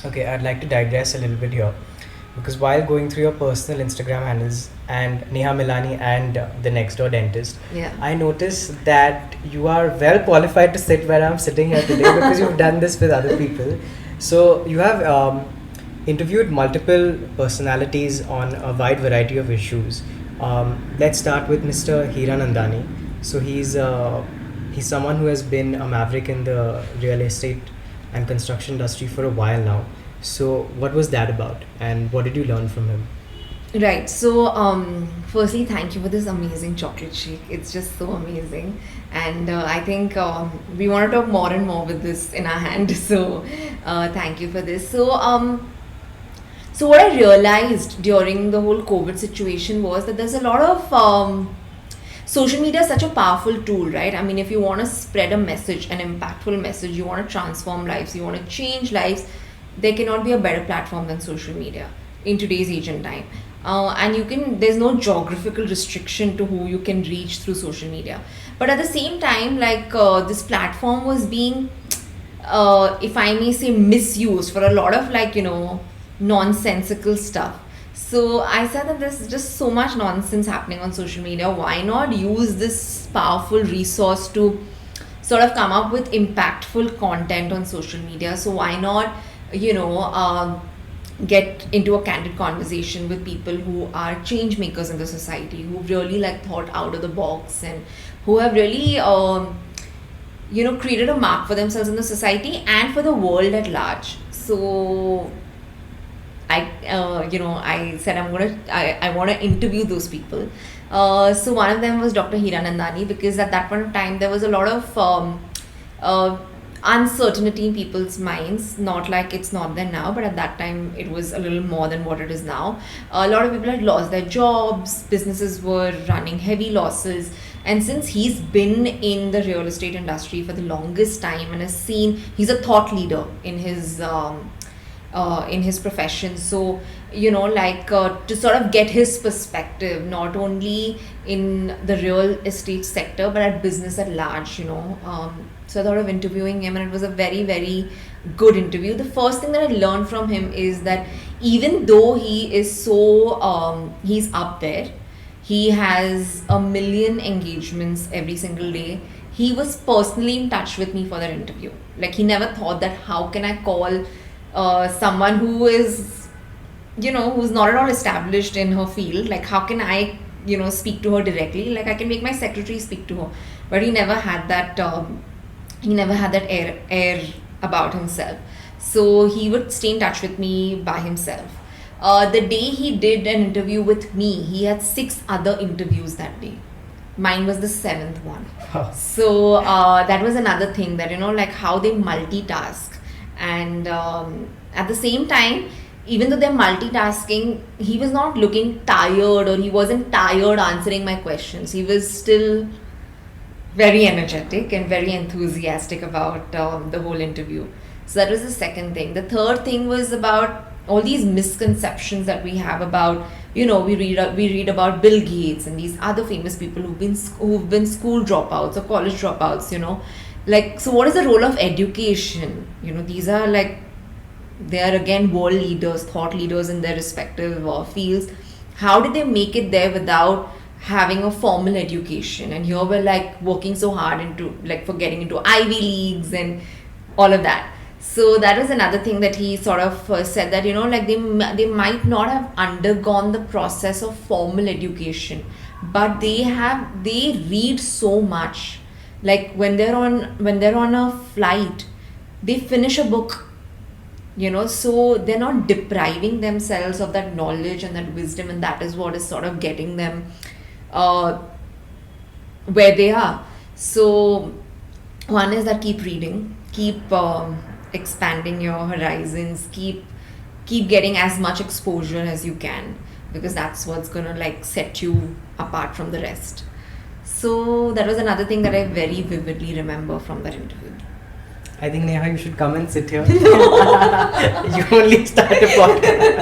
Okay, I'd like to digress a little bit here because while going through your personal Instagram handles and Neha Milani and the next door dentist, Yeah. I noticed that you are well qualified to sit where I'm sitting here today because you've done this with other people. So you have interviewed multiple personalities on a wide variety of issues. Let's start with Mr. Hiranandani. So he's someone who has been a maverick in the real estate and construction industry for a while now. So what was that about, and what did you learn from him? Right. So, firstly, thank you for this amazing chocolate shake. It's just so amazing, and I think we want to talk more and more with this in our hand. So, thank you for this. So what I realized during the whole COVID situation was that there's a lot of social media is such a powerful tool, right? I mean, if you want to spread a message, an impactful message, you want to transform lives, you want to change lives, there cannot be a better platform than social media in today's age and time. And there's no geographical restriction to who you can reach through social media. But at the same time, this platform was being, if I may say, misused for a lot of nonsensical stuff. So I said that there's just so much nonsense happening on social media. Why not use this powerful resource to sort of come up with impactful content on social media? So why not, get into a candid conversation with people who are change makers in the society, who really thought out of the box and who have really created a mark for themselves in the society and for the world at large. So I said I want to interview those people. So one of them was Dr. Hiranandani, because at that point of time there was a lot of uncertainty in people's minds. Not like it's not there now, but at that time it was a little more than what it is now. A lot of people had lost their jobs, businesses were running heavy losses. And since he's been in the real estate industry for the longest time and has seen, he's a thought leader in his profession. So, to sort of get his perspective, not only in the real estate sector, but at business at large. So I thought of interviewing him, and it was a very, very good interview. The first thing that I learned from him is that even though he is he's up there, he has 1 million engagements every single day. He was personally in touch with me for that interview. Like, he never thought that how can I call someone who is, who's not at all established in her field. Like, how can I, speak to her directly? Like, I can make my secretary speak to her. But he never had that, air about himself. So he would stay in touch with me by himself. The day he did an interview with me, he had 6 other interviews that day. Mine was the 7th one. So that was another thing that, how they multitask. And at the same time, even though they're multitasking, he was not looking tired, or he wasn't tired answering my questions. He was still very energetic and very enthusiastic about the whole interview. So that was the second thing. The third thing was about all these misconceptions that we have about, we read about Bill Gates and these other famous people who've been school dropouts or college dropouts. So what is the role of education? These are they are again world leaders, thought leaders in their respective fields. How did they make it there without having a formal education? And here we're working so hard for getting into Ivy Leagues and all of that. So that was another thing that he sort of said, that they might not have undergone the process of formal education, but they read so much. Like, when they're on a flight, they finish a book. So they're not depriving themselves of that knowledge and that wisdom, and that is what is sort of getting them where they are. So one is that keep reading, keep expanding your horizons, keep getting as much exposure as you can, because that's what's gonna set you apart from the rest. So that was another thing that I very vividly remember from that interview. I think, Neha, you should come and sit here. You only started a podcast.